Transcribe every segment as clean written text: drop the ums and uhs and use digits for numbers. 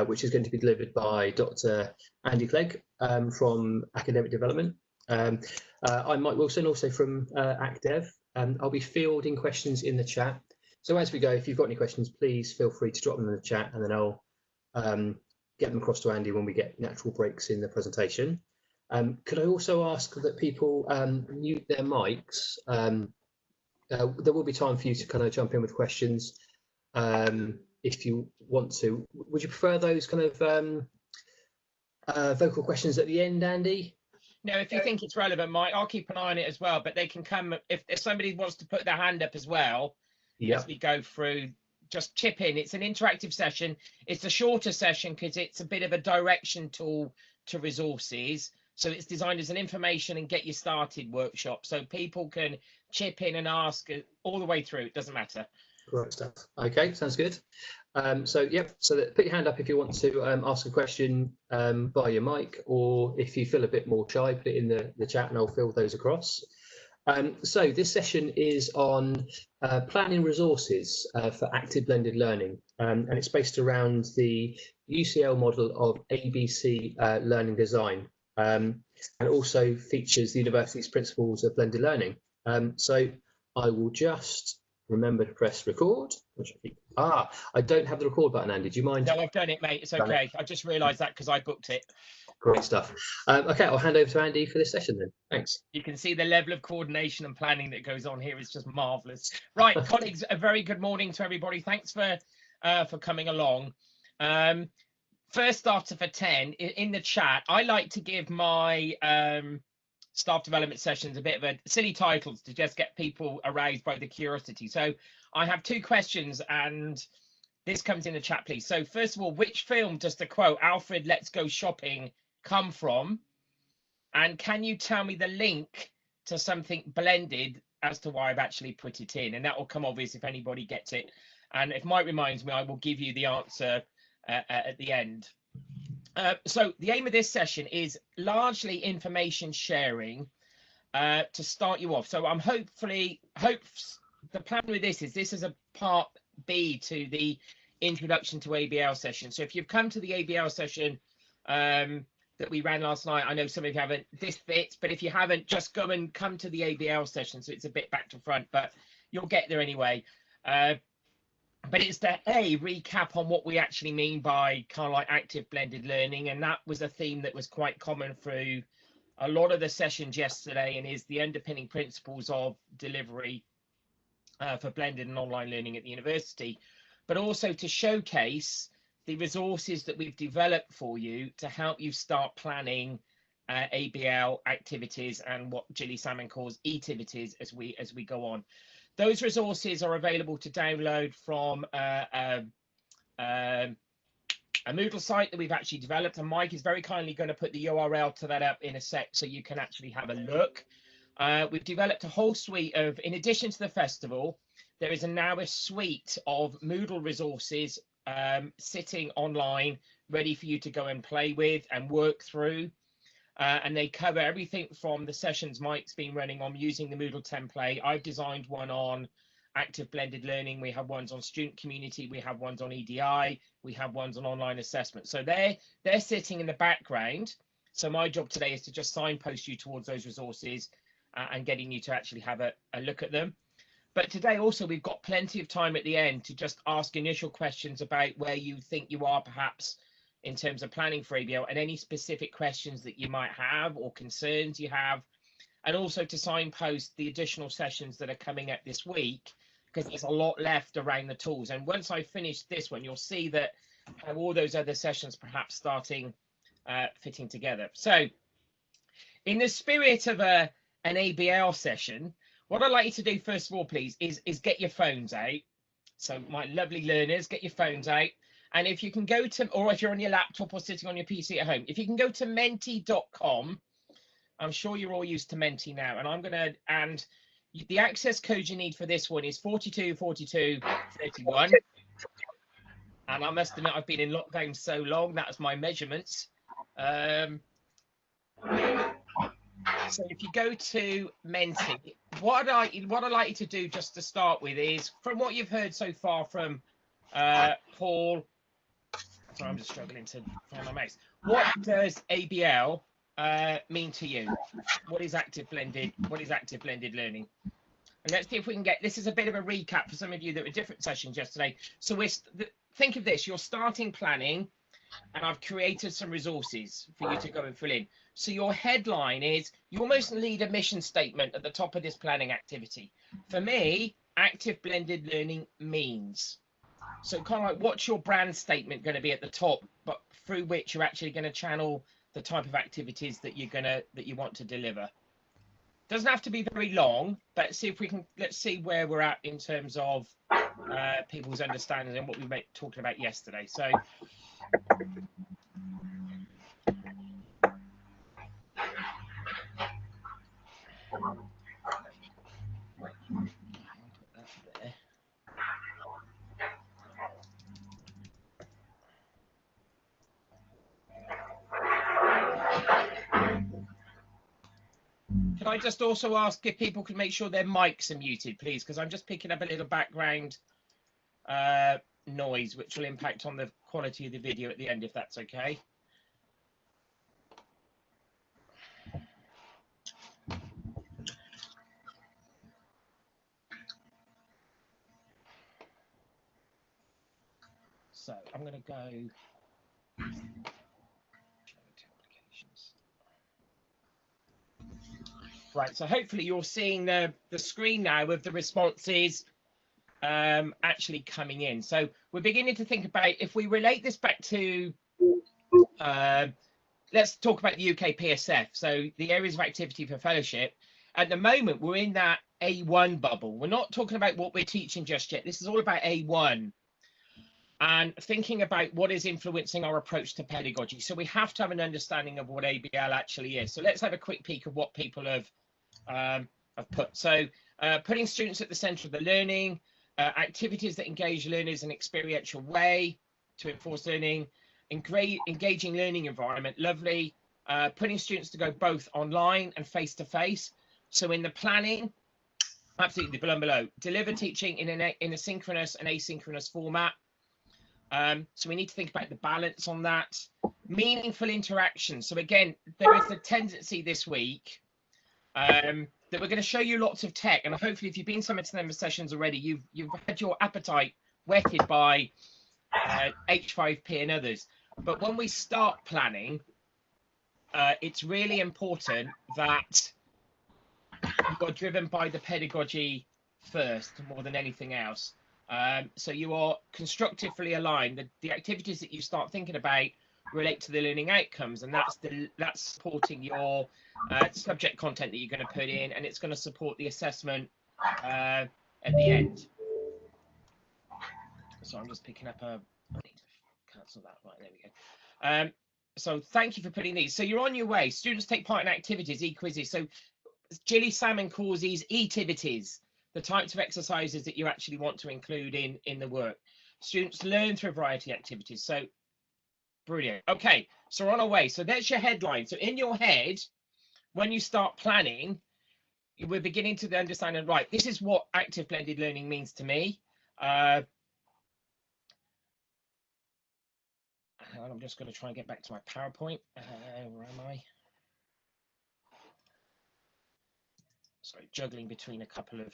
which is going to be delivered by Dr. Andy Clegg from Academic Development. I'm Mike Wilson, also from AcDev. I'll be fielding questions in the chat. So as we go, if you've got any questions, please feel free to drop them in the chat, and then I'll get them across to Andy when we get natural breaks in the presentation. Could I also ask that people mute their mics? There will be time for you to kind of jump in with questions if you want to. Would you prefer those kind of vocal questions at the end, Andy? No, if you think it's relevant, Mike, I'll keep an eye on it as well. But they can come if somebody wants to put their hand up as well. Yep. As we go through, just chip in. It's an interactive session. It's a shorter session because it's a bit of a direction tool to resources. So it's designed as an information and get you started workshop. So people can chip in and ask all the way through. It doesn't matter. Great stuff. Okay, sounds good. So put your hand up if you want to ask a question via your mic, or if you feel a bit more shy, put it in the chat and I'll fill those across. So this session is on planning resources for active blended learning, and it's based around the UCL model of ABC learning design, and also features the university's principles of blended learning. So I will just remember to press record, which I think, I don't have the record button, Andy. Do you mind? No, I've done it, mate. It's okay. I just realised that because I booked it. Great stuff. Okay, I'll hand over to Andy for this session then. Thanks. You can see the level of coordination and planning that goes on here is just marvellous. Right, colleagues, a very good morning to everybody. Thanks for coming along. First starter for 10 in the chat. I like to give my staff development sessions a bit of a silly titles to just get people aroused by the curiosity. So I have 2 questions, and this comes in the chat, please. So first of all, which film does the quote "Alfred, let's go shopping" come from? And can you tell me the link to something blended as to why I've actually put it in? And that will come obvious if anybody gets it. And if Mike reminds me, I will give you the answer at the end. So the aim of this session is largely information sharing to start you off. So I'm the plan with this is a part B to the introduction to ABL session. So if you've come to the ABL session that we ran last night, I know some of you haven't, this fits, but if you haven't, just go and come to the ABL session. So it's a bit back to front, but you'll get there anyway. But it's to recap on what we actually mean by kind of like active blended learning. And that was a theme that was quite common through a lot of the sessions yesterday, and is the underpinning principles of delivery for blended and online learning at the university, but also to showcase the resources that we've developed for you to help you start planning ABL activities and what Gilly Salmon calls e-tivities as we go on. Those resources are available to download from a Moodle site that we've actually developed, and Mike is very kindly going to put the URL to that up in a sec so you can actually have a look. We've developed a whole suite of, in addition to the festival, there is now a suite of Moodle resources sitting online, ready for you to go and play with and work through. And they cover everything from the sessions Mike's been running on using the Moodle template. I've designed one on active blended learning. We have ones on student community. We have ones on EDI. We have ones on online assessment. So they're sitting in the background. So my job today is to just signpost you towards those resources and getting you to actually have a look at them. But today also we've got plenty of time at the end to just ask initial questions about where you think you are perhaps in terms of planning for ABL, and any specific questions that you might have or concerns you have, and also to signpost the additional sessions that are coming up this week, because there's a lot left around the tools. And once I finish this one, you'll see that how all those other sessions perhaps starting fitting together. So in the spirit of an ABL session, what I'd like you to do first of all, please, is get your phones out. So my lovely learners, get your phones out. And if you can go to, or if you're on your laptop or sitting on your PC at home, if you can go to menti.com, I'm sure you're all used to Menti now. And the access code you need for this one is 424231. And I must admit, I've been in lockdown so long, that's my measurements. So if you go to Menti, what I'd like you to do just to start with is, from what you've heard so far from Paul, So I'm just struggling to find my mouse. What does ABL mean to you? What is active blended? What is active blended learning? And let's see if we can get, this is a bit of a recap for some of you that were different sessions yesterday. So think of this, you're starting planning, and I've created some resources for you to go and fill in. So your headline is, you almost need a mission statement at the top of this planning activity. For me, active blended learning means. So kind of like, what's your brand statement going to be at the top, but through which you're actually going to channel the type of activities that you want to deliver. Doesn't have to be very long, but let's see where we're at in terms of people's understanding and what we were talking about yesterday. So can I just also ask if people could make sure their mics are muted, please? Because I'm just picking up a little background noise, which will impact on the quality of the video at the end, if that's okay. So I'm going to go. Right, so hopefully you're seeing the screen now with the responses actually coming in. So we're beginning to think about, if we relate this back to, let's talk about the UK PSF. So the areas of activity for fellowship. At the moment, we're in that A1 bubble. We're not talking about what we're teaching just yet. This is all about A1. And thinking about what is influencing our approach to pedagogy. So we have to have an understanding of what ABL actually is. So let's have a quick peek of what people have put. So putting students at the center of the learning, activities that engage learners in an experiential way to enforce learning, engaging learning environment, lovely. Putting students to go both online and face-to-face. So in the planning, absolutely below, deliver teaching in a synchronous and asynchronous format. So we need to think about the balance on that. Meaningful interaction. So again, there is a tendency this week that we're going to show you lots of tech, and hopefully if you've been to some of the sessions already, you've had your appetite whetted by H5P and others. But when we start planning, it's really important that you are driven by the pedagogy first more than anything else. So you are constructively aligned. The activities that you start thinking about relate to the learning outcomes, and that's supporting your subject content that you're going to put in, and it's going to support the assessment at the end. So I'm just picking up I need to cancel that. Right, there we go. So thank you for putting these. So you're on your way. Students take part in activities, e-quizzes. So Salmon calls these e-tivities, the types of exercises that you actually want to include in the work. Students learn through a variety of activities. So brilliant. Okay, so we're on our way. So that's your headline. So in your head, when you start planning, we're beginning to understand, and right, this is what active blended learning means to me. I'm just going to try and get back to my PowerPoint. Where am I? Sorry, juggling between a couple of.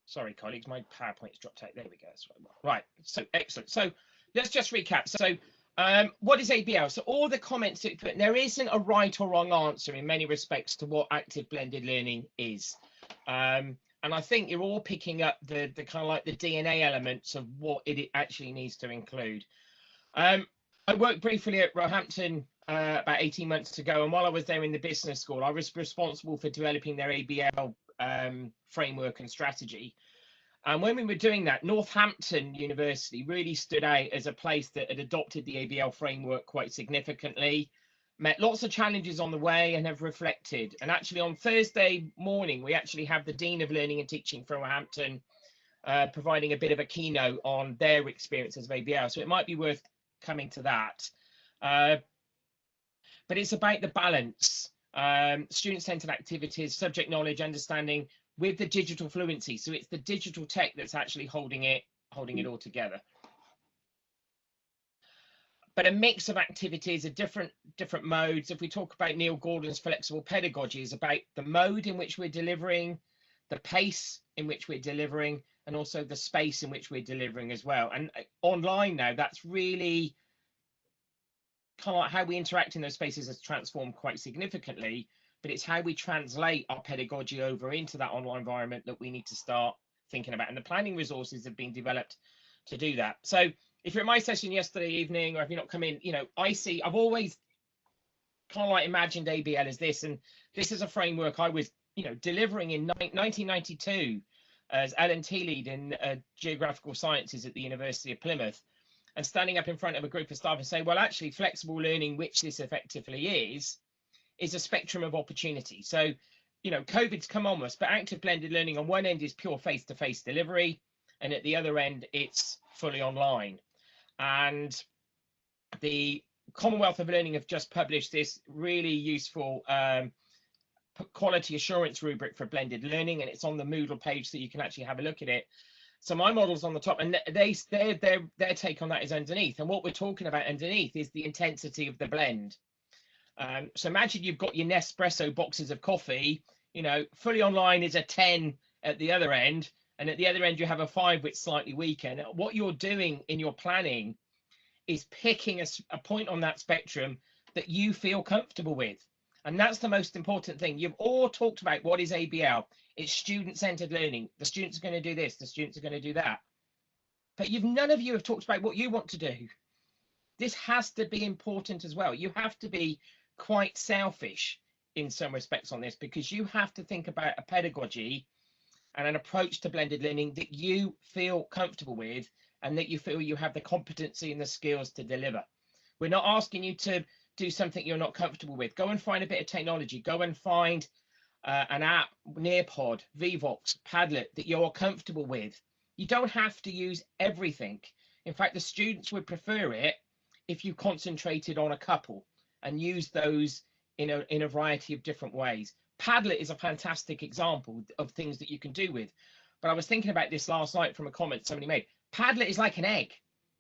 Sorry, colleagues, my PowerPoint's dropped out. There we go. That's what I want. Right. So excellent. So let's just recap. So what is ABL? So all the comments that you put, there isn't a right or wrong answer in many respects to what active blended learning is. And I think you're all picking up the kind of like the DNA elements of what it actually needs to include. I worked briefly at Roehampton about 18 months ago, and while I was there in the business school, I was responsible for developing their ABL framework and strategy. And when we were doing that, Northampton University really stood out as a place that had adopted the ABL framework quite significantly, met lots of challenges on the way, and have reflected. And actually on Thursday morning, we actually have the Dean of Learning and Teaching from Roehampton providing a bit of a keynote on their experiences of ABL. So it might be worth coming to that. but it's about the balance, student-centered activities, subject knowledge, understanding with the digital fluency. So it's the digital tech that's actually holding it all together. But a mix of activities, a different modes. If we talk about Neil Gordon's flexible pedagogy, is about the mode in which we're delivering, the pace in which we're delivering, and also the space in which we're delivering as well. And online now, that's really kind of like how we interact in those spaces has transformed quite significantly, but it's how we translate our pedagogy over into that online environment that we need to start thinking about. And the planning resources have been developed to do that. So if you're at my session yesterday evening, or if you're not come in, you know, I've always kind of like imagined ABL as this, and this is a framework I was, you know, delivering in 1992 as L&T lead in geographical sciences at the University of Plymouth, and standing up in front of a group of staff and say, well, actually flexible learning, which this effectively is a spectrum of opportunity. So, you know, COVID's come on us, but active blended learning on one end is pure face-to-face delivery, and at the other end, it's fully online. And the Commonwealth of Learning have just published this really useful quality assurance rubric for blended learning, and it's on the Moodle page, so you can actually have a look at it. So my model's on the top, and their take on that is underneath. And what we're talking about underneath is the intensity of the blend. So imagine you've got your Nespresso boxes of coffee, you know, fully online is a 10 at the other end, and at the other end you have a 5 which is slightly weaker. And what you're doing in your planning is picking a point on that spectrum that you feel comfortable with. And that's the most important thing. You've all talked about what is ABL. It's student-centered learning. The students are going to do this, the students are going to do that. But none of you have talked about what you want to do. This has to be important as well. You have to be quite selfish in some respects on this, because you have to think about a pedagogy and an approach to blended learning that you feel comfortable with, and that you feel you have the competency and the skills to deliver. We're not asking you to do something you're not comfortable with. Go and find a bit of technology. Go and find an app, Nearpod, Vivox, Padlet that you're comfortable with. You don't have to use everything. In fact, the students would prefer it if you concentrated on a couple and used those in a variety of different ways. Padlet is a fantastic example of things that you can do with. But I was thinking about this last night from a comment somebody made. Padlet is like an egg.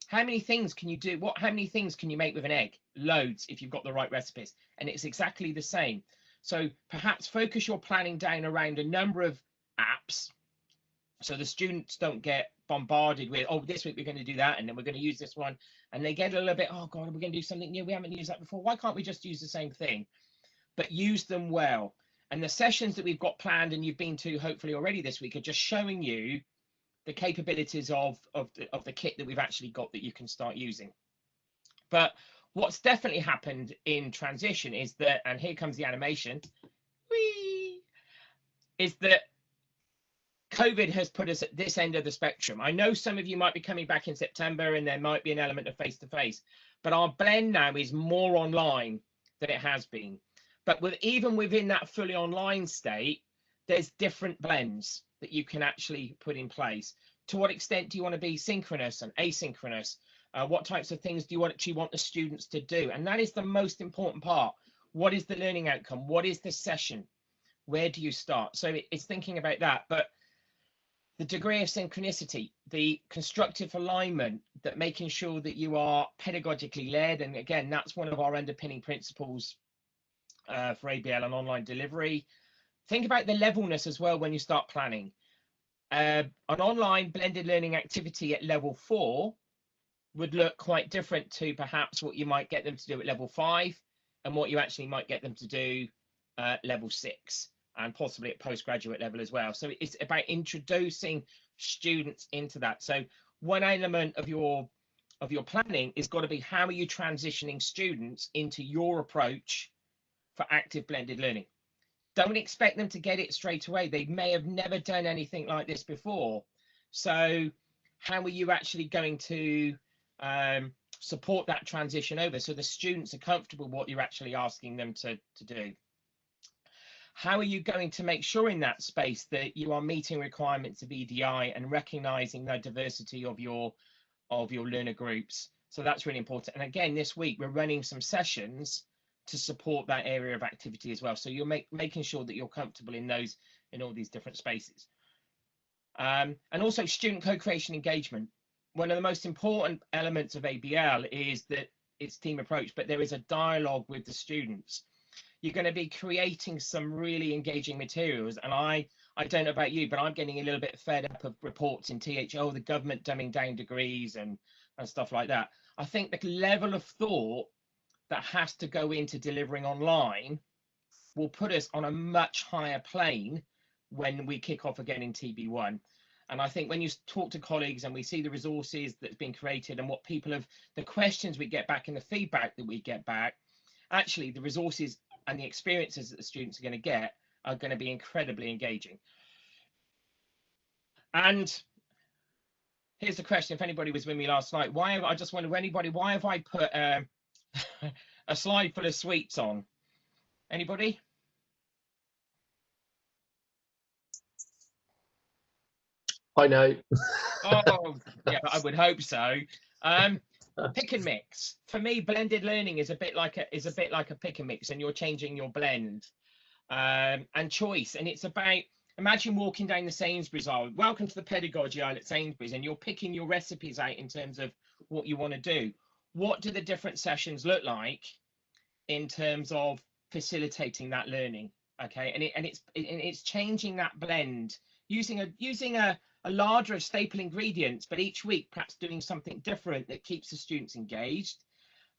How many things can you do? How many things can you make with an egg? Loads, if you've got the right recipes. And it's exactly the same. So perhaps focus your planning down around a number of apps, so the students don't get bombarded with, oh, this week we're going to do that, and then we're going to use this one. And they get a little bit, oh God, we're going to do something new. We haven't used that before. Why can't we just use the same thing? But use them well. And the sessions that we've got planned and you've been to hopefully already this week are just showing you the capabilities of the kit that we've actually got that you can start using. But what's definitely happened in transition is that, and here comes the animation, is that COVID has put us at this end of the spectrum. I know some of you might be coming back in September and there might be an element of face-to-face, but our blend now is more online than it has been. But even within that fully online state, there's different blends that you can actually put in place. To what extent do you want to be synchronous and asynchronous? What types of things do you actually want the students to do? And that is the most important part. What is the learning outcome? What is the session? Where do you start? So it's thinking about that. But the degree of synchronicity, the constructive alignment, that making sure that you are pedagogically led. And again, that's one of our underpinning principles for ABL and online delivery. Think about the levelness as well when you start planning. An online blended learning activity at level 4 would look quite different to perhaps what you might get them to do at level 5 and what you actually might get them to do at level 6 and possibly at postgraduate level as well. So it's about introducing students into that. So one element of your planning is got to be, how are you transitioning students into your approach for active blended learning? Don't expect them to get it straight away. They may have never done anything like this before. So how are you actually going to support that transition over so the students are comfortable with what you're actually asking them to do? How are you going to make sure in that space that you are meeting requirements of EDI and recognizing the diversity of your learner groups? So that's really important. And again, this week we're running some sessions to support that area of activity as well. So you're making sure that you're comfortable in all these different spaces. And also student co-creation engagement. One of the most important elements of ABL is that it's team approach, but there is a dialogue with the students. You're going to be creating some really engaging materials. And I don't know about you, but I'm getting a little bit fed up of reports in THO, the government dumbing down degrees and stuff like that. I think the level of thought that has to go into delivering online will put us on a much higher plane when we kick off again in TB1. And I think when you talk to colleagues and we see the resources that's been created and what people have, the questions we get back and the feedback that we get back, actually the resources and the experiences that the students are going to get are going to be incredibly engaging. And here's the question, if anybody was with me last night, why have I put a slide full of sweets on? Anybody? I know. Oh, yeah, I would hope so. Pick and mix. For me, blended learning is a bit like a pick and mix, and you're changing your blend. And choice. And it's about, imagine walking down the Sainsbury's aisle. Welcome to the pedagogy aisle at Sainsbury's, and you're picking your recipes out in terms of what you want to do. What do the different sessions look like in terms of facilitating that learning? Okay, and it's changing that blend using a larger staple ingredients, but each week perhaps doing something different that keeps the students engaged,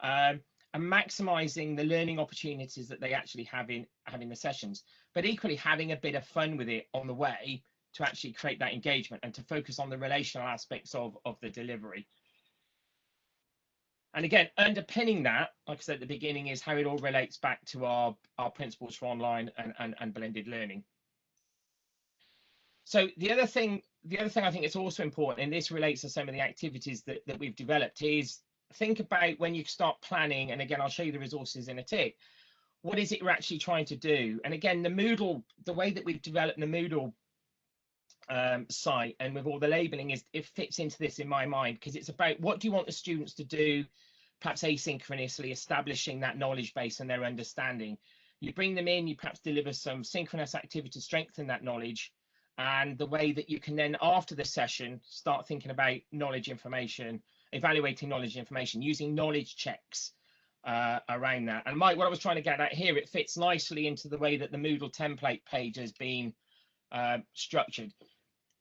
and maximizing the learning opportunities that they actually have in the sessions, but equally having a bit of fun with it on the way to actually create that engagement and to focus on the relational aspects of the delivery. And again, underpinning that, like I said at the beginning, is how it all relates back to our principles for online and blended learning. So the other thing I think is also important, and this relates to some of the activities that we've developed, is think about when you start planning, and again, I'll show you the resources in a tick, what is it we're actually trying to do? And again, the Moodle, the way that we've developed the Moodle site and with all the labeling it fits into this in my mind, because it's about what do you want the students to do, perhaps asynchronously, establishing that knowledge base and their understanding. You bring them in, you perhaps deliver some synchronous activity to strengthen that knowledge, and the way that you can then, after the session, start thinking about knowledge information, evaluating knowledge information, using knowledge checks around that. And Mike, what I was trying to get at here, it fits nicely into the way that the Moodle template page has been structured.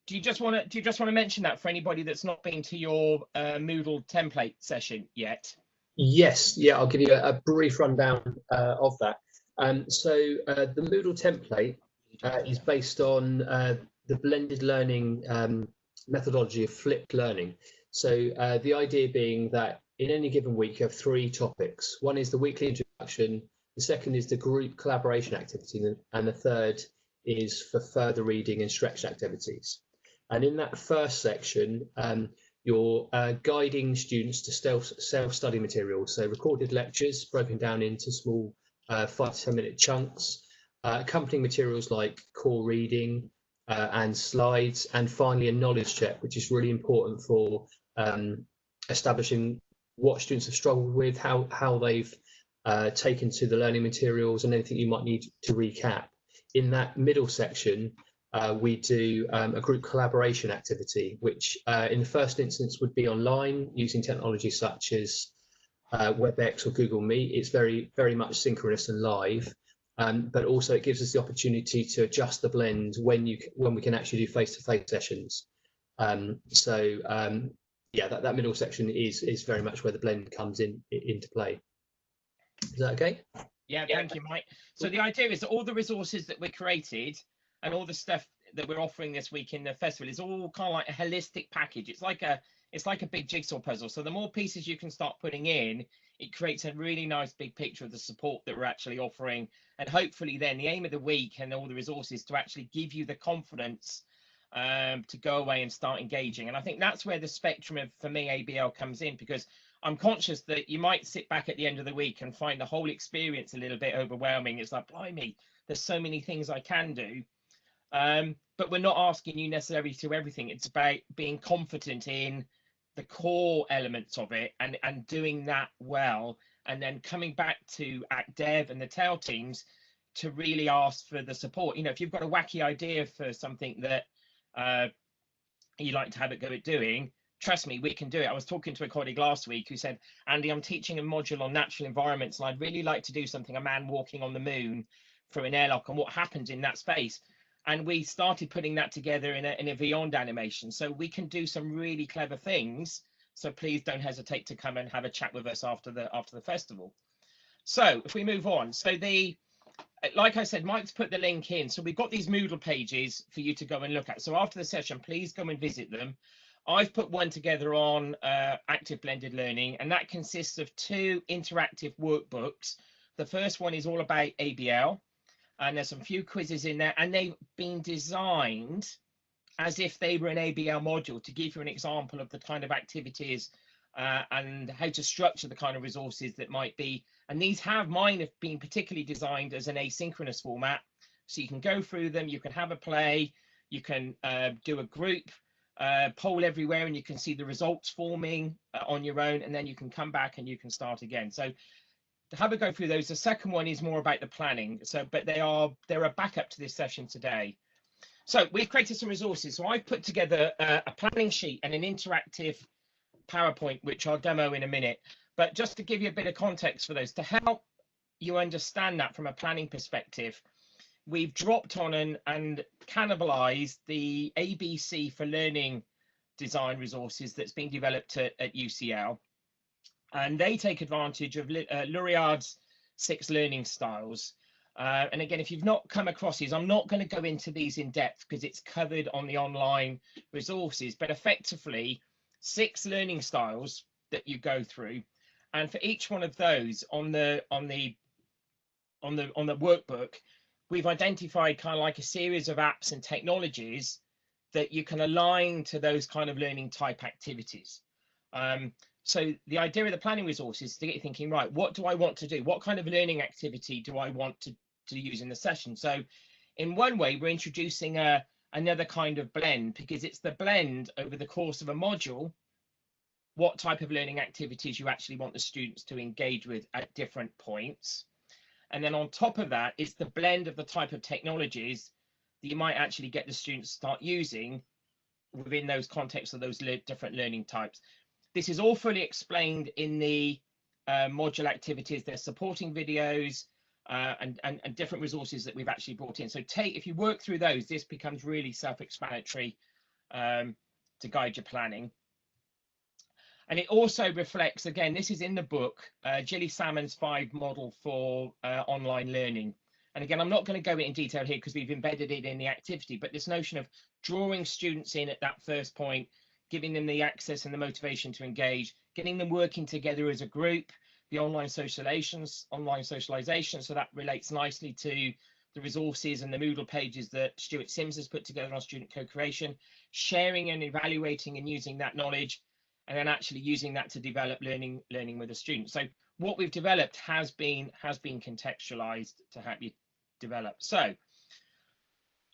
Do you just want to mention that for anybody that's not been to your Moodle template session yet? Yes, yeah, I'll give you a brief rundown of that. So the Moodle template is based on the blended learning methodology of flipped learning. So the idea being that in any given week you have 3 topics. One is the weekly introduction, the second is the group collaboration activity, and the third is for further reading and stretch activities. And in that first section, you're guiding students to self-study materials, so recorded lectures broken down into small 5 to 10 minute chunks, accompanying materials like core reading and slides, and finally a knowledge check, which is really important for establishing what students have struggled with, how they've taken to the learning materials, and anything you might need to recap. In that middle section, we do a group collaboration activity, which in the first instance would be online using technology such as WebEx or Google Meet. It's very much synchronous and live, but also it gives us the opportunity to adjust the blend when we can actually do face-to-face sessions. Yeah, that middle section is very much where the blend comes into play. Is that okay? Yeah, thank you, Mike. So the idea is that all the resources that we created and all the stuff that we're offering this week in the festival is all kind of like a holistic package. It's like a big jigsaw puzzle. So the more pieces you can start putting in, it creates a really nice big picture of the support that we're actually offering. And hopefully then the aim of the week and all the resources to actually give you the confidence to go away and start engaging. And I think that's where the spectrum of, for me, ABL comes in, because I'm conscious that you might sit back at the end of the week and find the whole experience a little bit overwhelming. It's like, blimey, there's so many things I can do. But we're not asking you necessarily to do everything. It's about being confident in the core elements of it and doing that well and then coming back to Act Dev and the tail teams to really ask for the support. You know, if you've got a wacky idea for something that you like to have a go at doing, trust me, we can do it. I was talking to a colleague last week who said, Andy, I'm teaching a module on natural environments, and I'd really like to do something, a man walking on the moon through an airlock and what happens in that space. And we started putting that together in a beyond animation. So we can do some really clever things. So please don't hesitate to come and have a chat with us after the festival. So if we move on, so like I said, Mike's put the link in. So we've got these Moodle pages for you to go and look at. So after the session, please go and visit them. I've put one together on active blended learning, and that consists of 2 interactive workbooks. The first one is all about ABL, and there's some few quizzes in there, and they've been designed as if they were an ABL module to give you an example of the kind of activities and how to structure the kind of resources that might be. And mine have been particularly designed as an asynchronous format. So you can go through them, you can have a play, you can do a group poll everywhere, and you can see the results forming on your own, and then you can come back and you can start again. So to have a go through those. The second one is more about the planning. So, but they're a backup to this session today. So we've created some resources. So I've put together a planning sheet and an interactive PowerPoint, which I'll demo in a minute. But just to give you a bit of context for those, to help you understand that from a planning perspective, we've dropped on and cannibalized the ABC for Learning design resources that's been developed at UCL. And they take advantage of L'Oreal's 6 learning styles. And again, if you've not come across these, I'm not going to go into these in depth because it's covered on the online resources, but effectively 6 learning styles that you go through. And for each one of those on the workbook, we've identified kind of like a series of apps and technologies that you can align to those kind of learning type activities. So the idea of the planning resources is to get you thinking, right, what do I want to do? What kind of learning activity do I want to use in the session? So in one way, we're introducing another kind of blend, because it's the blend over the course of a module, what type of learning activities you actually want the students to engage with at different points. And then on top of that, it's the blend of the type of technologies that you might actually get the students to start using within those contexts of those different learning types. This is all fully explained in the module activities. There's supporting videos and different resources that we've actually brought in. So if you work through those, this becomes really self-explanatory to guide your planning. And it also reflects, again, this is in the book, Salmon's 5 model for online learning. And again, I'm not going to go in detail here because we've embedded it in the activity, but this notion of drawing students in at that first point, giving them the access and the motivation to engage, getting them working together as a group, the online socialization. So that relates nicely to the resources and the Moodle pages that Stuart Sims has put together on student co-creation, sharing and evaluating and using that knowledge, and then actually using that to develop learning with the students. So what we've developed has been contextualized to help you develop. So I'm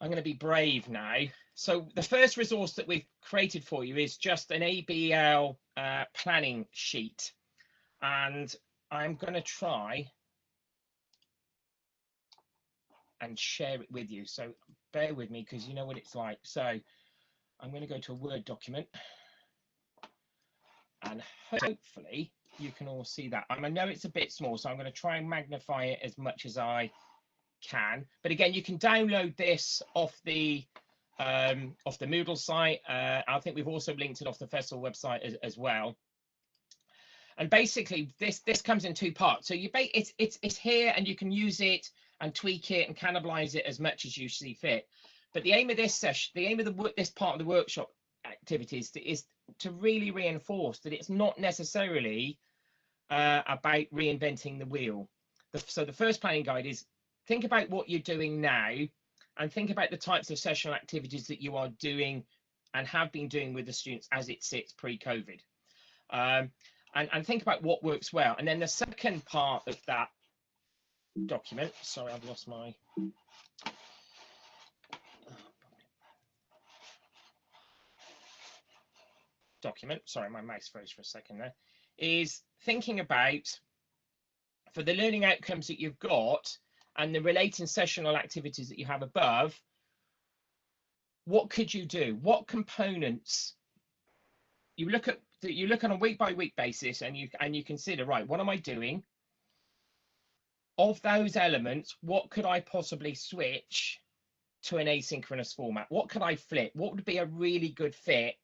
going to be brave now. So the first resource that we've created for you is just an ABL planning sheet. And I'm going to try and share it with you. So bear with me because you know what it's like. So I'm going to go to a Word document. And hopefully you can all see that. I know it's a bit small, so I'm going to try and magnify it as much as I can. But again, you can download this off the Moodle site. I think we've also linked it off the festival website as well. And basically, this comes in 2 parts. So it's here, and you can use it and tweak it and cannibalize it as much as you see fit. But the aim of this session, the aim of this part of the workshop activities is to really reinforce that it's not necessarily about reinventing the wheel. So the first planning guide is think about what you're doing now and think about the types of sessional activities that you are doing and have been doing with the students as it sits pre-COVID. And think about what works well. And then the second part of that document, sorry, I've lost my document, sorry, my mouse froze for a second there, is thinking about for the learning outcomes that you've got and the relating sessional activities that you have above, what could you do? What components? You look on a week by week basis, and you consider, right, what am I doing? Of those elements, what could I possibly switch to an asynchronous format? What could I flip? What would be a really good fit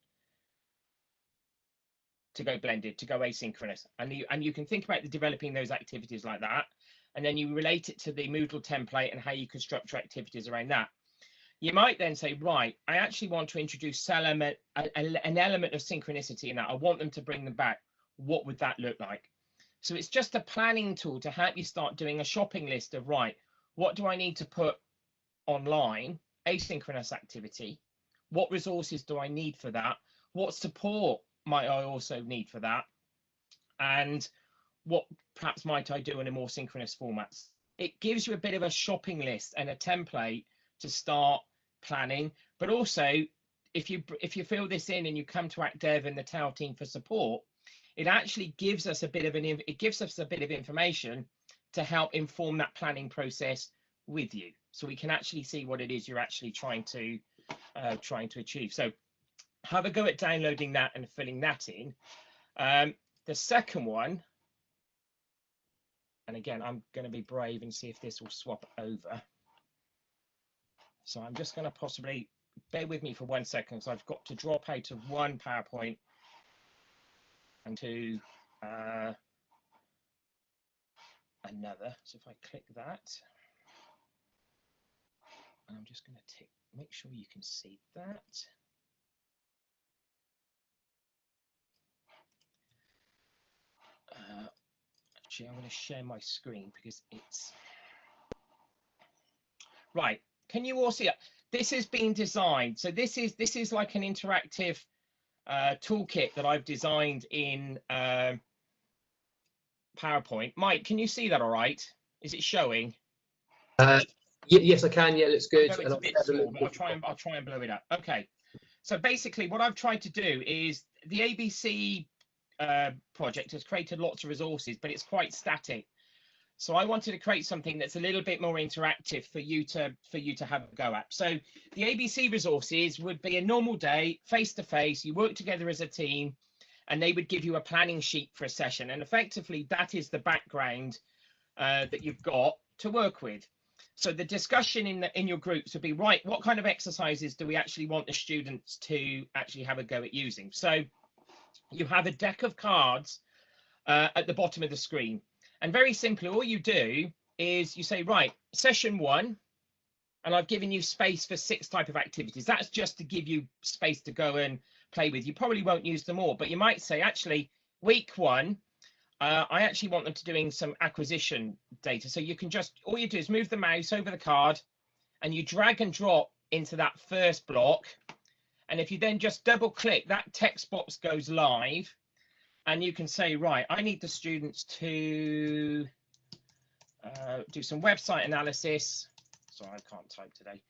to go blended, to go asynchronous? And you can think about developing those activities like that, and then you relate it to the Moodle template and how you can structure activities around that. You might then say, right, I actually want to introduce an element of synchronicity in that. I want them to bring them back. What would that look like? So it's just a planning tool to help you start doing a shopping list of, right, what do I need to put online, asynchronous activity? What resources do I need for that? What support might I also need for that? And what perhaps might I do in a more synchronous format? It gives you a bit of a shopping list and a template to start planning. But also, if you fill this in and you come to ActDev and the TAL team for support, it actually gives us a bit of information to help inform that planning process with you, so we can actually see what it is you're actually trying to achieve. So have a go at downloading that and filling that in. The second one, and again, I'm going to be brave and see if this will swap over. So I'm just going to possibly, bear with me for 1 second, because I've got to drop out of one PowerPoint and to another. So if I click that, and I'm just going to make sure you can see that. Actually, I'm going to share my screen because it's right. Can you all see it? This has been designed. So this is like an interactive toolkit that I've designed in PowerPoint. Mike, can you see that all right? Is it showing? Yes, I can. Yeah, it looks good. It's a bit small, but I'll try and blow it up. Okay. So basically, what I've tried to do is the ABC project has created lots of resources, but it's quite static. So I wanted to create something that's a little bit more interactive for you to have a go at. So the ABC resources would be a normal day, face to face. You work together as a team, and they would give you a planning sheet for a session. And effectively, that is the background that you've got to work with. So the discussion in your groups would be, right, what kind of exercises do we actually want the students to actually have a go at using? So you have a deck of cards at the bottom of the screen. And very simply, all you do is you say, right, session 1, and I've given you space for 6 types of activities. That's just to give you space to go and play with. You probably won't use them all, but you might say, actually, week 1, I actually want them to doing some acquisition data. So you can just, all you do is move the mouse over the card and you drag and drop into that first block. And if you then just double click, that text box goes live. And you can say, right, I need the students to do some website analysis. Sorry, I can't type today.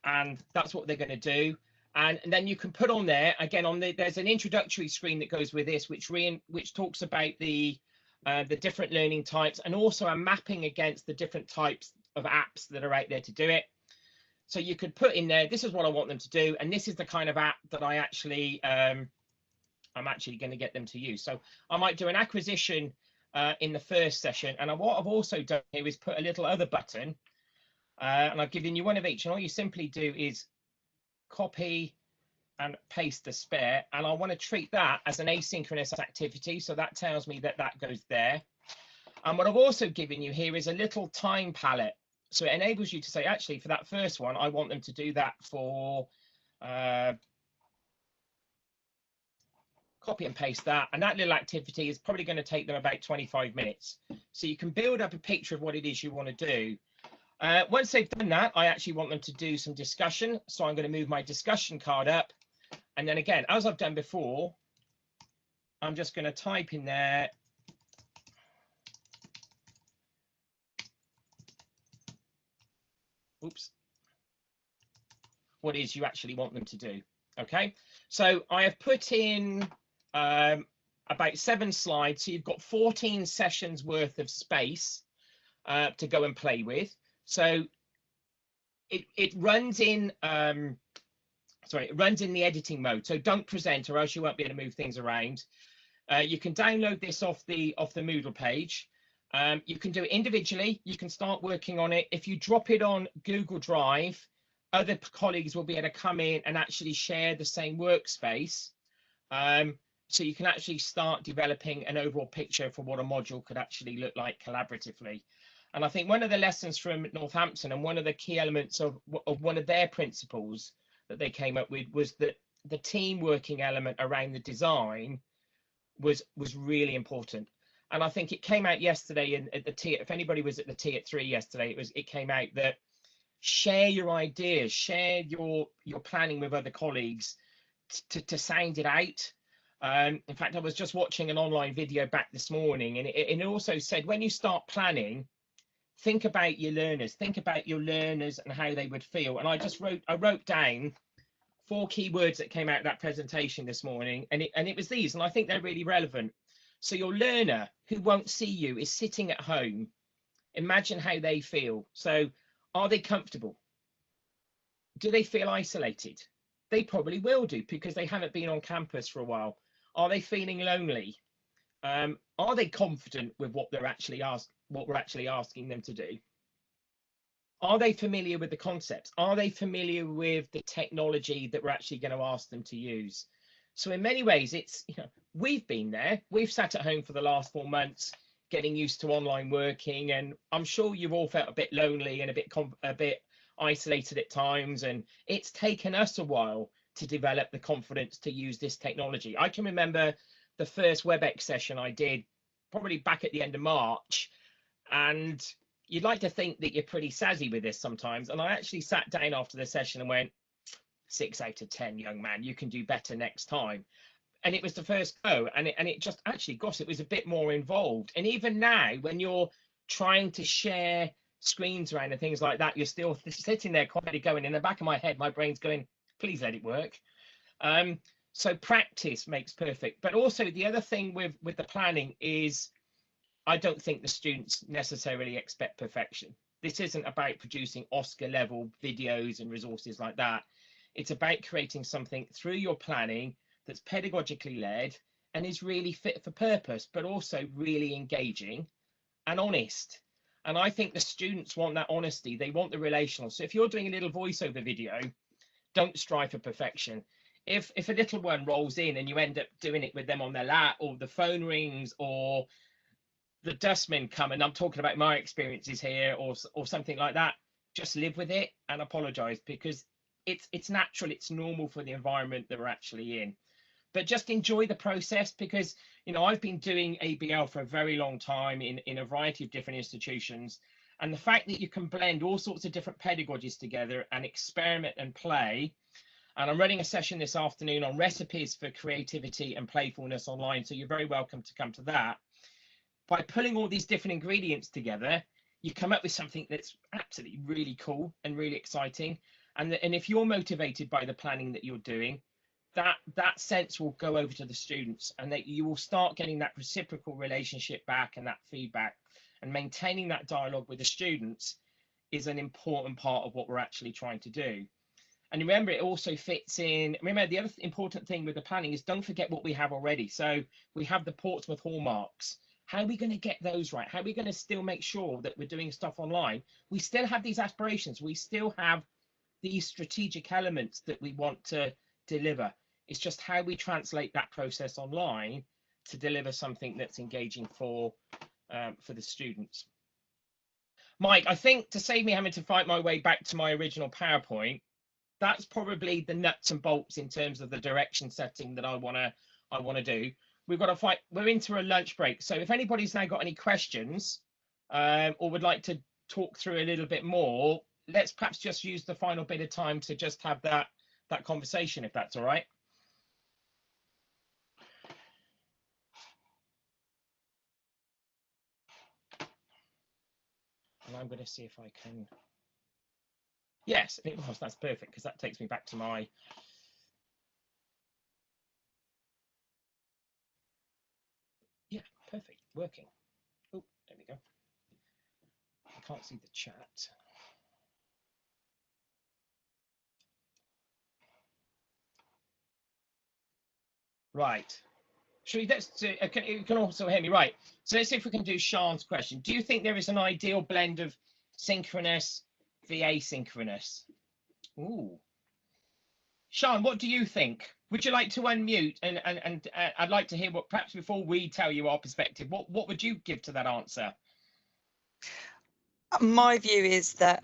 And that's what they're going to do. And then you can put on there, again, there's an introductory screen that goes with this, which talks about the different learning types, and also a mapping against the different types of apps that are out there to do it. So you could put in there, this is what I want them to do, and this is the kind of app that I'm actually going to get them to use. So I might do an acquisition in the first session, and what I've also done here is put a little other button, and I've given you one of each, and all you simply do is copy and paste the spare, and I want to treat that as an asynchronous activity, so that tells me that that goes there. And what I've also given you here is a little time palette. So it enables you to say, actually, for that first one, I want them to do that for copy and paste that. And that little activity is probably going to take them about 25 minutes. So you can build up a picture of what it is you want to do. Once they've done that, I actually want them to do some discussion. So I'm going to move my discussion card up. And then again, as I've done before, I'm just going to type in there. Oops. What is you actually want them to do. Okay, so I have put in about 7 slides. So you've got 14 sessions worth of space to go and play with. So it runs in it runs in the editing mode. So don't present, or else you won't be able to move things around. You can download this off the Moodle page. You can do it individually. You can start working on it. If you drop it on Google Drive, other colleagues will be able to come in and actually share the same workspace. So you can actually start developing an overall picture for what a module could actually look like collaboratively. And I think one of the lessons from Northampton, and one of the key elements of one of their principles that they came up with, was that the team working element around the design was really important. And I think it came out yesterday at the tea. If anybody was at the tea at 3 yesterday, it came out that share your ideas, share your planning with other colleagues to sound it out. In fact, I was just watching an online video back this morning, and it also said, when you start planning, think about your learners, and how they would feel. And I wrote down 4 key words that came out of that presentation this morning, and it was these, and I think they're really relevant. So your learner who won't see you is sitting at home. Imagine how they feel. So are they comfortable? Do they feel isolated? They probably will do, because they haven't been on campus for a while. Are they feeling lonely? Are they confident with what we're actually asking them to do? Are they familiar with the concepts? Are they familiar with the technology that we're actually going to ask them to use? So in many ways, it's, we've been there. We've sat at home for the last 4 months, getting used to online working, and I'm sure you've all felt a bit lonely and a bit isolated at times. And it's taken us a while to develop the confidence to use this technology. I can remember the first WebEx session I did probably back at the end of March, and you'd like to think that you're pretty savvy with this sometimes. And I actually sat down after the session and went, 6 out of 10, young man, you can do better next time. And it was the first go, and it just actually, gosh, it was a bit more involved. And even now, when you're trying to share screens around and things like that, you're still sitting there quietly going, in the back of my head, my brain's going, please let it work. So practice makes perfect. But also the other thing with the planning is, I don't think the students necessarily expect perfection. This isn't about producing Oscar level videos and resources like that. It's about creating something through your planning that's pedagogically led and is really fit for purpose, but also really engaging and honest. And I think the students want that honesty. They want the relational. So if you're doing a little voiceover video, don't strive for perfection. If a little one rolls in and you end up doing it with them on their lap, or the phone rings, or the dustmen come, and I'm talking about my experiences here, or something like that, just live with it and apologize, because it's natural, it's normal for the environment that we're actually in. But just enjoy the process, because I've been doing ABL for a very long time in a variety of different institutions, and the fact that you can blend all sorts of different pedagogies together and experiment and play. And I'm running a session this afternoon on recipes for creativity and playfulness online, so you're very welcome to come to that. By pulling all these different ingredients together, you come up with something that's absolutely really cool and really exciting. And if you're motivated by the planning that you're doing, that sense will go over to the students, and that you will start getting that reciprocal relationship back and that feedback. And maintaining that dialogue with the students is an important part of what we're actually trying to do. And remember, it also fits in. Remember, the other important thing with the planning is, don't forget what we have already. So we have the Portsmouth hallmarks. How are we going to get those right? How are we going to still make sure that we're doing stuff online? We still have these aspirations. We still have these strategic elements that we want to deliver. It's just how we translate that process online to deliver something that's engaging for the students. Mike, I think, to save me having to fight my way back to my original PowerPoint, that's probably the nuts and bolts in terms of the direction setting that I want to do. We've got to fight. We're into a lunch break, so if anybody's now got any questions or would like to talk through a little bit more, let's perhaps just use the final bit of time to just have that conversation, if that's all right. And I'm going to see if I can. Yes, it was. That's perfect, because that takes me back to my. working. Oh, there we go. I can't see the chat. Right. Should we, you can also hear me, right? So let's see if we can do Sean's question. Do you think there is an ideal blend of synchronous v asynchronous? Ooh. Sean, what do you think? Would you like to unmute? And I'd like to hear what, perhaps before we tell you our perspective, what would you give to that answer? My view is that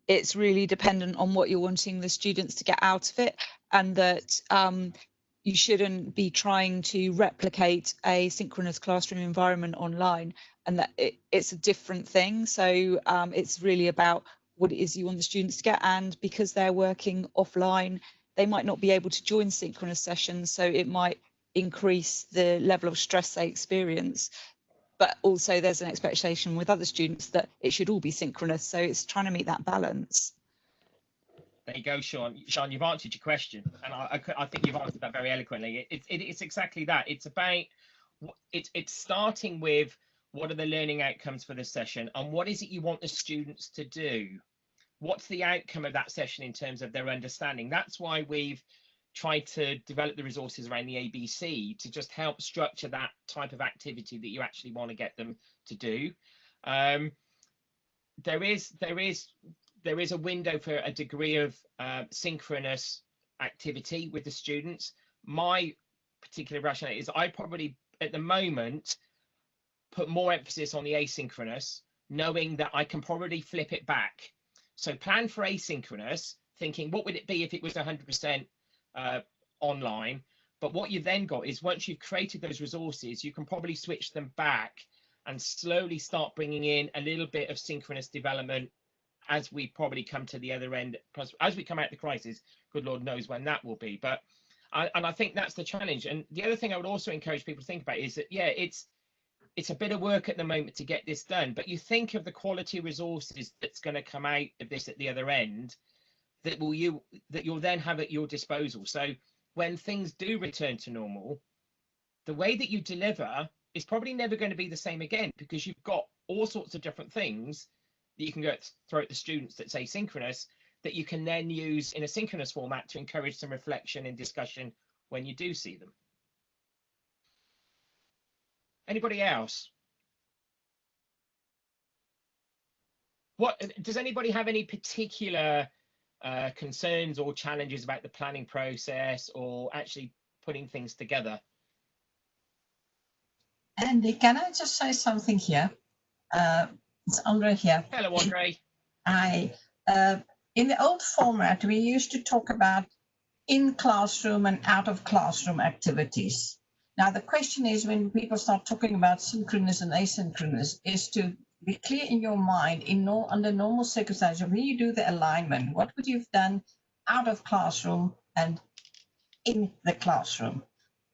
it's really dependent on what you're wanting the students to get out of it, and that you shouldn't be trying to replicate a synchronous classroom environment online, and that it's a different thing. So it's really about what it is you want the students to get, and because they're working offline, they might not be able to join synchronous sessions, so it might increase the level of stress they experience. But also there's an expectation with other students that it should all be synchronous. So it's trying to meet that balance. There you go, Sean. Sean, you've answered your question, and I think you've answered that very eloquently. It's exactly that. It's about, it's starting with what are the learning outcomes for this session, and what is it you want the students to do? What's the outcome of that session in terms of their understanding? That's why we've tried to develop the resources around the ABC to just help structure that type of activity that you actually want to get them to do. There is a window for a degree of synchronous activity with the students. My particular rationale is I probably at the moment put more emphasis on the asynchronous, knowing that I can probably flip it back. So plan for asynchronous, thinking what would it be if it was 100% online? But what you've then got is once you've created those resources, you can probably switch them back and slowly start bringing in a little bit of synchronous development as we probably come to the other end, as we come out of the crisis. Good Lord knows when that will be. But I think that's the challenge. And the other thing I would also encourage people to think about is that, yeah, it's a bit of work at the moment to get this done, but you think of the quality resources that's going to come out of this at the other end that you'll then have at your disposal. So when things do return to normal, the way that you deliver is probably never going to be the same again, because you've got all sorts of different things that you can throw at the students that's asynchronous that you can then use in a synchronous format to encourage some reflection and discussion when you do see them. Anybody else? What does anybody have any particular concerns or challenges about the planning process or actually putting things together? Andy, can I just say something here? It's Andre here. Hello, Andre. Hi. In the old format, we used to talk about in classroom and out of classroom activities. Now, the question is, when people start talking about synchronous and asynchronous, is to be clear in your mind, under normal circumstances, when you do the alignment, what would you have done out of classroom and in the classroom?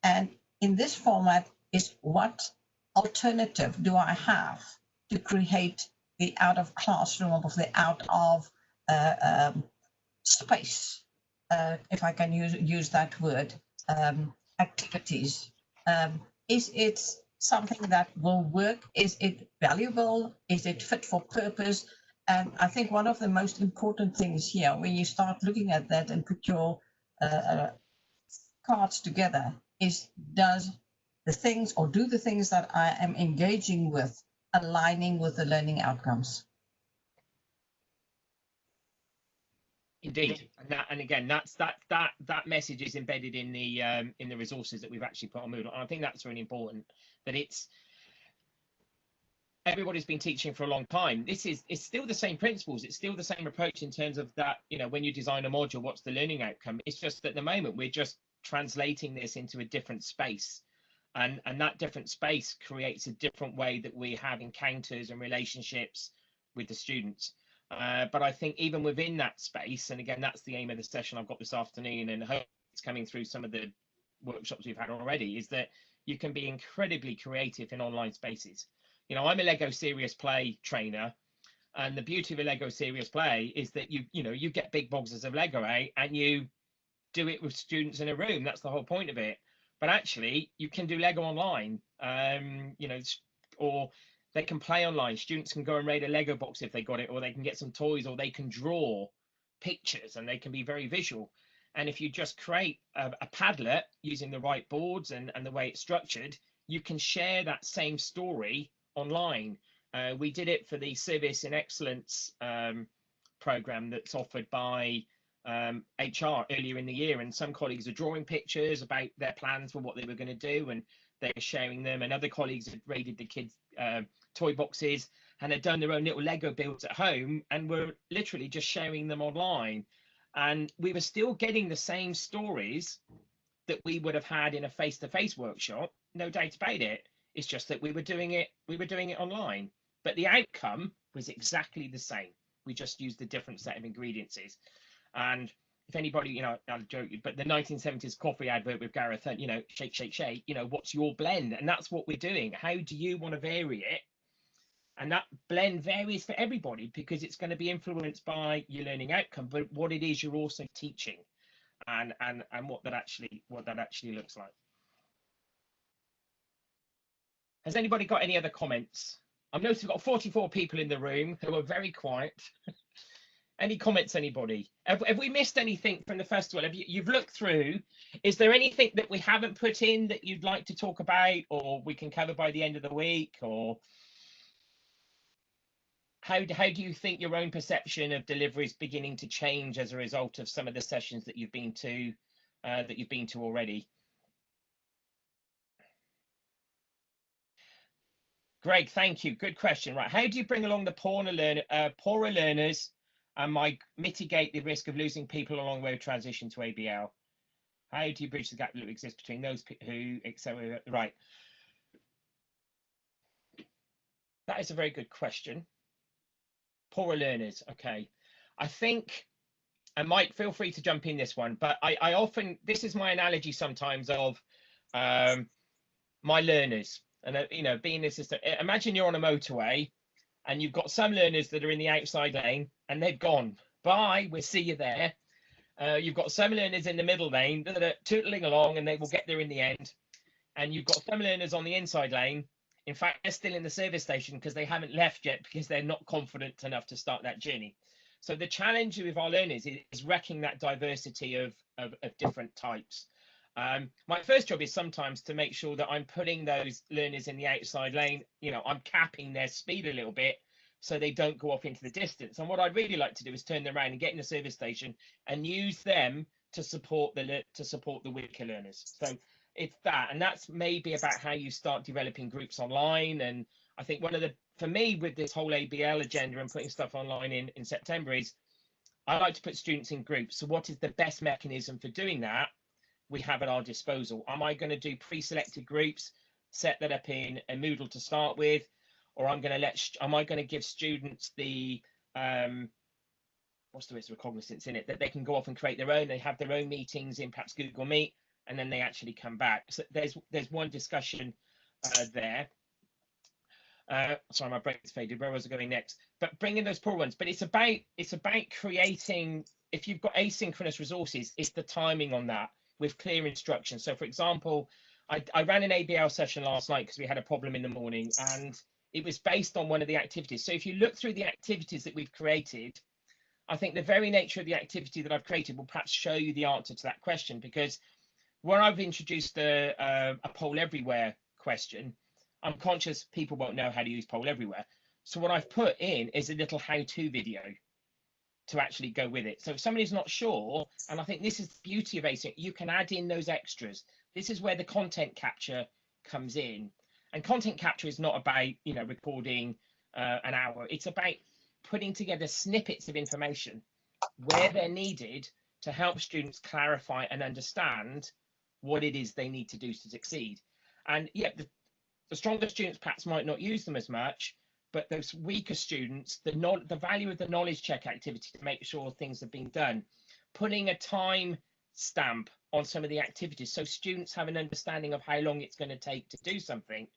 And in this format is, what alternative do I have to create the out of classroom or the out of space, if I can use that word, activities? Is it something that will work? Is it valuable? Is it fit for purpose? And I think one of the most important things here, when you start looking at that and put your cards together, is do the things that I am engaging with aligning with the learning outcomes? Indeed, and again, that message is embedded in the resources that we've actually put on Moodle, and I think that's really important. That everybody's been teaching for a long time. It's still the same principles. It's still the same approach in terms of that. You know, when you design a module, what's the learning outcome? It's just at the moment we're just translating this into a different space, and that different space creates a different way that we have encounters and relationships with the students. But I think even within that space, and again, that's the aim of the session I've got this afternoon, and I hope it's coming through some of the workshops we've had already, is that you can be incredibly creative in online spaces. You know, I'm a Lego Serious Play trainer, and the beauty of a Lego Serious Play is that you get big boxes of Lego out and you do it with students in a room. That's the whole point of it. But actually, you can do Lego online. You know, or they can play online. Students can go and raid a Lego box if they got it, or they can get some toys, or they can draw pictures, and they can be very visual. And if you just create a Padlet using the right boards and the way it's structured, you can share that same story online. We did it for the Service in Excellence program that's offered by HR earlier in the year, and some colleagues are drawing pictures about their plans for what they were going to do, and they're sharing them, and other colleagues had raided the kids' toy boxes and had done their own little Lego builds at home, and were literally just sharing them online. And we were still getting the same stories that we would have had in a face-to-face workshop, no doubt about it. It's just that we were doing it online, but the outcome was exactly the same. We just used a different set of ingredients. And if anybody, I'll joke, but the 1970s coffee advert with Gareth, shake, shake, shake, what's your blend? And that's what we're doing. How do you want to vary it? And that blend varies for everybody, because it's going to be influenced by your learning outcome, but what it is you're also teaching, and what that actually looks like. Has anybody got any other comments? I've noticed we've got 44 people in the room who are very quiet. Any comments, anybody? Have we missed anything from the festival? You've looked through, is there anything that we haven't put in that you'd like to talk about, or we can cover by the end of the week? Or how do you think your own perception of delivery is beginning to change as a result of some of the sessions that you've been to already? Greg, thank you. Good question. Right, how do you bring along the poorer learners and mitigate the risk of losing people along the way of transition to ABL? How do you bridge the gap that exists between those who accelerate? Right, that is a very good question. Poorer learners. Okay, I think, and Mike, feel free to jump in this one, but I often, this is my analogy sometimes of my learners. And being this system, imagine you're on a motorway and you've got some learners that are in the outside lane and they've gone, bye, we'll see you there. You've got some learners in the middle lane that are tootling along and they will get there in the end. And you've got some learners on the inside lane. In fact, they're still in the service station because they haven't left yet, because they're not confident enough to start that journey. So the challenge with our learners is wrecking that diversity of different types. My first job is sometimes to make sure that I'm putting those learners in the outside lane, I'm capping their speed a little bit so they don't go off into the distance. And what I'd really like to do is turn them around and get in the service station and use them to support the weaker learners. So it's that, and that's maybe about how you start developing groups online. And I think for me, with this whole ABL agenda and putting stuff online in September, is I like to put students in groups. So what is the best mechanism for doing that we have at our disposal? Am I going to do pre-selected groups, set that up in a Moodle to start with, or am I going to give students the what's the risk of recognizance in it, that they can go off and create their own, they have their own meetings in perhaps Google Meet, and then they actually come back. So there's one discussion there. Sorry, my brain's faded. Where was I going next? But bringing those poor ones. But it's about creating. If you've got asynchronous resources, it's the timing on that with clear instructions. So, for example, I ran an ABL session last night because we had a problem in the morning, and it was based on one of the activities. So if you look through the activities that we've created, I think the very nature of the activity that I've created will perhaps show you the answer to that question, because where I've introduced a poll everywhere question, I'm conscious people won't know how to use poll everywhere. So what I've put in is a little how-to video to actually go with it. So if somebody's not sure, and I think this is the beauty of async, you can add in those extras. This is where the content capture comes in. And content capture is not about, recording an hour. It's about putting together snippets of information where they're needed to help students clarify and understand what it is they need to do to succeed. And yeah, the stronger students perhaps might not use them as much, but those weaker students, the value of the knowledge check activity to make sure things have been done, putting a time stamp on some of the activities so students have an understanding of how long it's going to take to do something,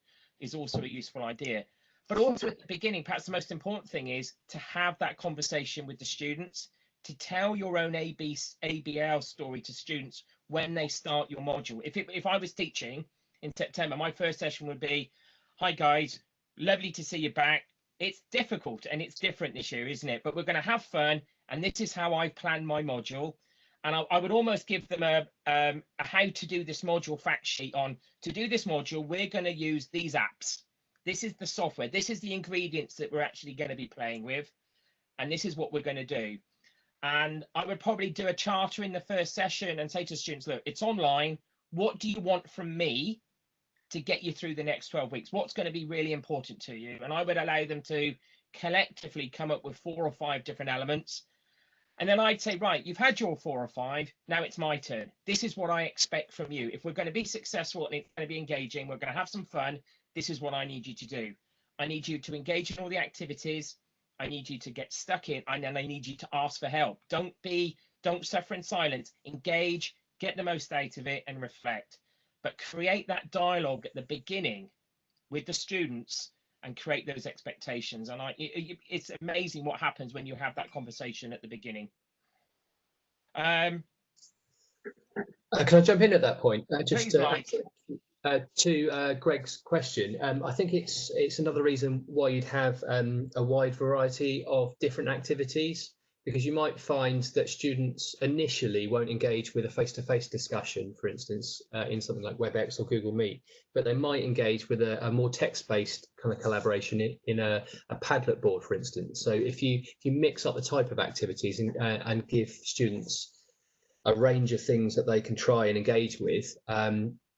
is also a useful idea. But also at the beginning, perhaps the most important thing is to have that conversation with the students, to tell your own ABL story to students when they start your module. If I was teaching in September, my first session would be, hi guys, Lovely to see you back. It's difficult and it's different this year, isn't it? But we're going to have fun, and this is how I've planned my module. And I would almost give them a how to do this module fact sheet on. To do this module, we're going to use these apps. This is the software. This is the ingredients that we're actually going to be playing with. And this is what we're going to do. And I would probably do a charter in the first session and say to students, look, it's online. What do you want from me to get you through the next 12 weeks? What's going to be really important to you? And I would allow them to collectively come up with 4 or 5 different elements. And then I'd say, right, you've had your 4 or 5. Now it's my turn. This is what I expect from you. If we're going to be successful and it's going to be engaging, we're going to have some fun. This is what I need you to do. I need you to engage in all the activities. I need you to get stuck in, and then I need you to ask for help. Don't suffer in silence. Engage, get the most out of it, and reflect. But create that dialogue at the beginning with the students and create those expectations. And it's amazing what happens when you have that conversation at the beginning. Can I jump in at that point? To Greg's question, I think it's another reason why you'd have a wide variety of different activities, because you might find that students initially won't engage with a face-to-face discussion, for instance, in something like WebEx or Google Meet, but they might engage with a more text-based kind of collaboration in a Padlet board, for instance. So if you mix up the type of activities and give students a range of things that they can try and engage with,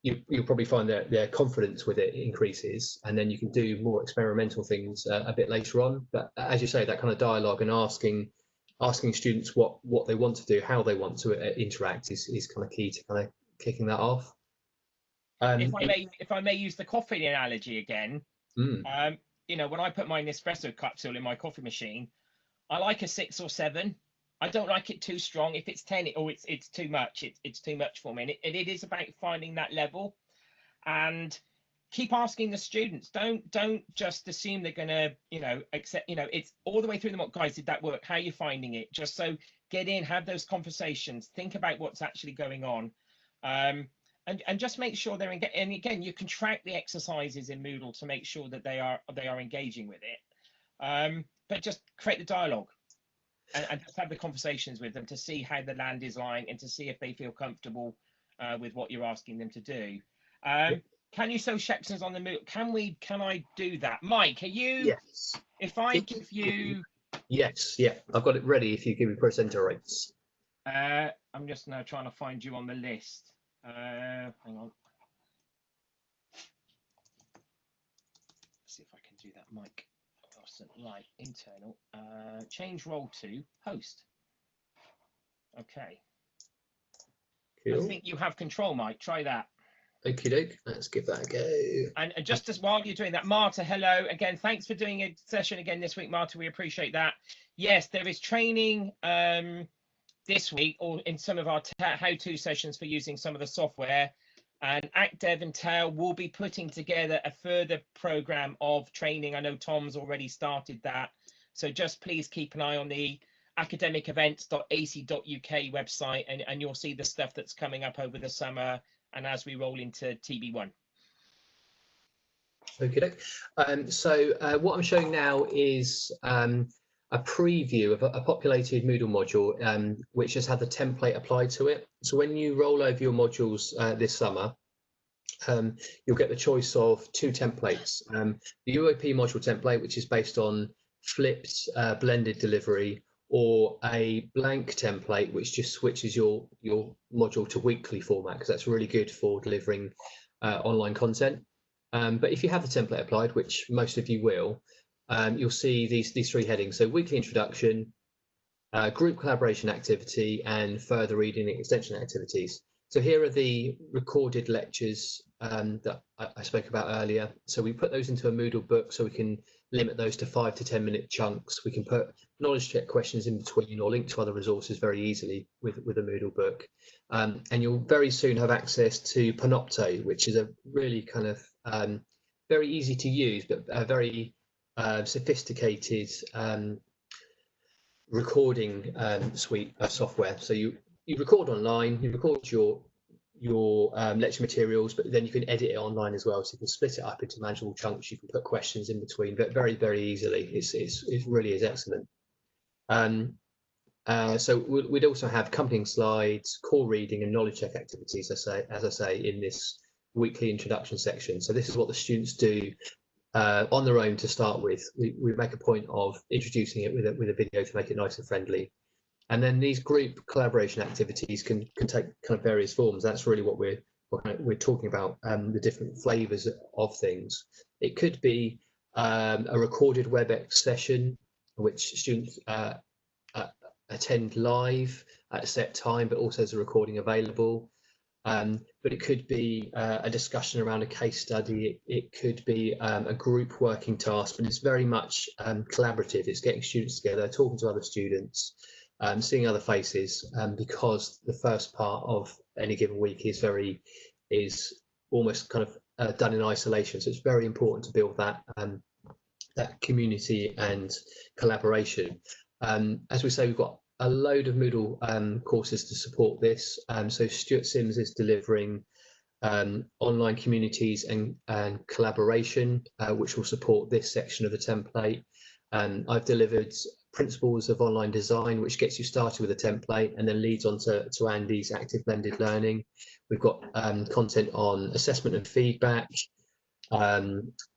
you'll probably find that their confidence with it increases, and then you can do more experimental things a bit later on. But as you say, that kind of dialogue and asking students what they want to do, how they want to interact is kind of key to kind of kicking that off. If I may use the coffee analogy again, you know, when I put my Nespresso capsule in my coffee machine, I like a 6 or 7. I don't like it too strong. If it's 10, it's too much. It's too much for me. And it is about finding that level, and keep asking the students. Don't just assume they're gonna, you know, accept. You know, it's all the way through the mock. Guys, did that work? How are you finding it? Just so get in, have those conversations, think about what's actually going on, and just make sure they're engaged. And again, you can track the exercises in Moodle to make sure that they are engaging with it. But just create the dialogue. And just have the conversations with them to see how the land is lying and to see if they feel comfortable with what you're asking them to do. Can you sew sections on the Moodle? Can I do that? Mike, are you? Yes. If I give you. Yes, yeah, I've got it ready if you give me presenter rates. I'm just now trying to find you on the list. Hang on. Let's see if I can do that, Mike. Right, internal, change role to host. Okay. Cool. I think you have control, Mike. Try that. Okie doke, let's give that a go. And just as while you're doing that, Marta, hello again. Thanks for doing a session again this week, Marta. We appreciate that. Yes, there is training this week or in some of our how-to sessions for using some of the software. And ActDev and TAIL will be putting together a further program of training. I know Tom's already started that. So just please keep an eye on the academicevents.ac.uk website, and you'll see the stuff that's coming up over the summer and as we roll into TB1. Okay. So what I'm showing now is a preview of a populated Moodle module, which has had the template applied to it. So when you roll over your modules this summer, you'll get the choice of 2 templates. The UOP module template, which is based on flipped blended delivery, or a blank template, which just switches your module to weekly format, because that's really good for delivering online content. But if you have the template applied, which most of you will, you'll see these 3 headings. So weekly introduction, group collaboration activity, and further reading and extension activities. So here are the recorded lectures that I spoke about earlier. So we put those into a Moodle book so we can limit those to 5 to 10 minute chunks. We can put knowledge check questions in between or link to other resources very easily with a Moodle book. And you'll very soon have access to Panopto, which is a really kind of very easy to use, but a very sophisticated recording suite of software. So you record online, you record your your lecture materials, but then you can edit it online as well. So you can split it up into manageable chunks. You can put questions in between, but very, very easily. It really is excellent. So we'd also have accompanying slides, core reading and knowledge check activities, as I say, in this weekly introduction section. So this is what the students do on their own to start with. We make a point of introducing it with a video to make it nice and friendly. And then these group collaboration activities can take kind of various forms. That's really what we're talking about, the different flavors of things. It could be a recorded WebEx session, which students attend live at a set time, but also as a recording available. But it could be a discussion around a case study. It could be a group working task, but it's very much collaborative. It's getting students together, talking to other students, seeing other faces, because the first part of any given week is almost kind of done in isolation. So it's very important to build that community and collaboration. As we say, we've got a load of Moodle courses to support this. So Stuart Sims is delivering online communities and collaboration, which will support this section of the template. I've delivered principles of online design, which gets you started with a template and then leads on to Andy's active blended learning. We've got content on assessment and feedback,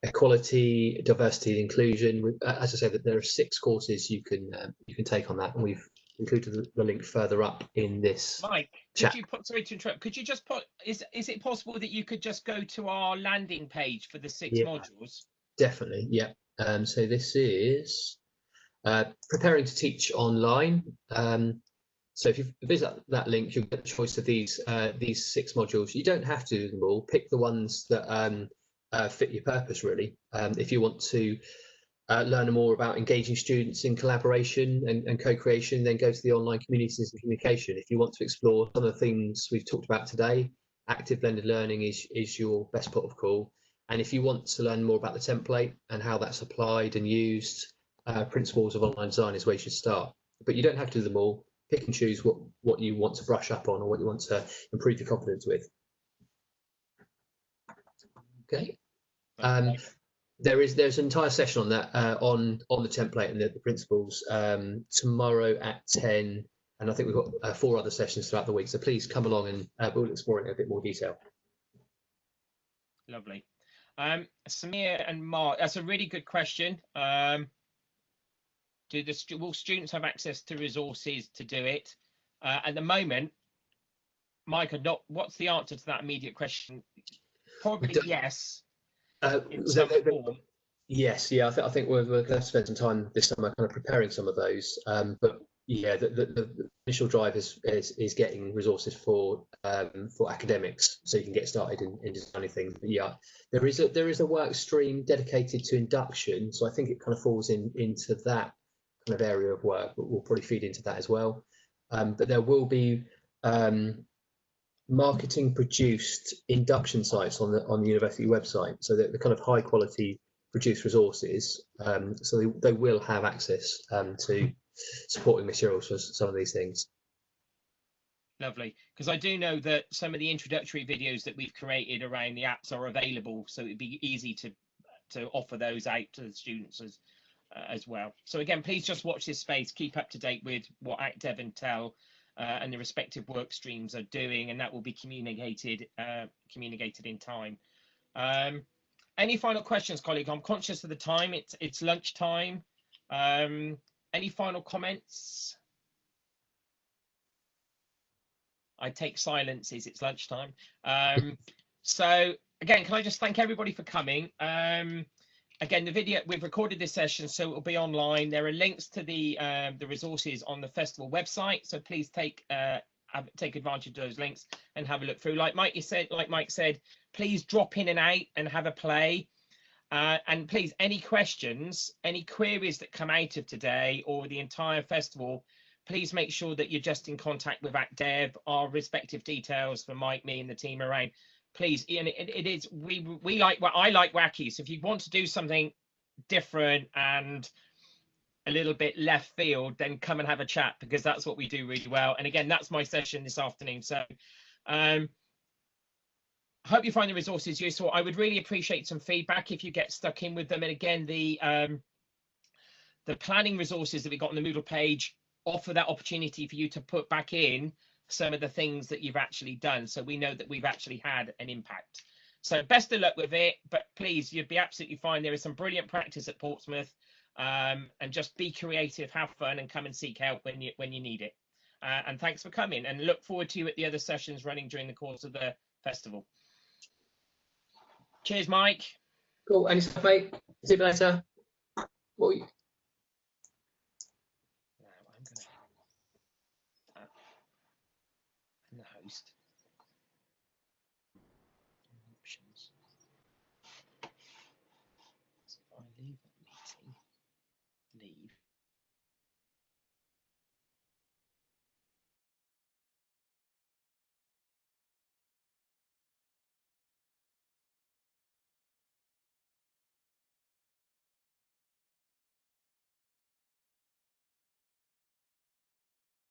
equality, diversity, and inclusion. As I said, that there are 6 courses you can take on that, and we've included the link further up in this Mike, chat. could you put, sorry to interrupt, could you just put, is it possible that you could just go to our landing page for the 6 modules? Definitely, yeah. So this is preparing to teach online. So if you visit that link, you'll get the choice of these 6 modules. You don't have to do them all. Pick the ones that fit your purpose, really. If you want to learn more about engaging students in collaboration and co-creation, then go to the online communities and communication. If you want to explore some of the things we've talked about today, active blended learning is your best port of call. And if you want to learn more about the template and how that's applied and used, principles of online design is where you should start. But you don't have to do them all. Pick and choose what you want to brush up on or what you want to improve your confidence with. Okay. There's an entire session on that on the template and the principles tomorrow at 10, and I think we've got 4 other sessions throughout the week. So please come along and we'll explore it in a bit more detail. Lovely. Samir and Mark, that's a really good question. Will students have access to resources to do it? At the moment, Mike, what's the answer to that immediate question? Probably yes. Yes, yeah, I think we're going to spend some time this summer kind of preparing some of those. But yeah, the initial drive is getting resources for academics, so you can get started in designing things. But yeah, there is a work stream dedicated to induction, so I think it kind of falls into that kind of area of work, but we'll probably feed into that as well. But there will be marketing produced induction sites on the university website, so that the kind of high quality produced resources, so they will have access to supporting materials for some of these things. Lovely, because I do know that some of the introductory videos that we've created around the apps are available, so it'd be easy to offer those out to the students as well. So again, please just watch this space, keep up to date with what ActDev and Tel and the respective work streams are doing, and that will be communicated in time. Any final questions, colleague? I'm conscious of the time. It's lunchtime. Any final comments? I take silences. It's lunchtime. So again, can I just thank everybody for coming? Again, the video, we've recorded this session, so it will be online. There are links to the resources on the festival website, so please take advantage of those links and have a look through. Like Mike said, please drop in and out and have a play. And please, any questions, any queries that come out of today or the entire festival, please make sure that you're just in contact with ActDev, our respective details for Mike, me, and the team around. Please, and it is, we like, well, I like wacky. So if you want to do something different and a little bit left field, then come and have a chat, because that's what we do really well. And again, that's my session this afternoon. So I hope you find the resources useful. I would really appreciate some feedback if you get stuck in with them. And again, the planning resources that we got on the Moodle page offer that opportunity for you to put back in some of the things that you've actually done, so we know that we've actually had an impact. So best of luck with it, but please, you'd be absolutely fine. There is some brilliant practice at Portsmouth, and just be creative, have fun, and come and seek help when you need it. And thanks for coming, and look forward to you at the other sessions running during the course of the festival. Cheers, Mike. Cool. And yourself, mate. See you later. Bye. Now I'm going to the host.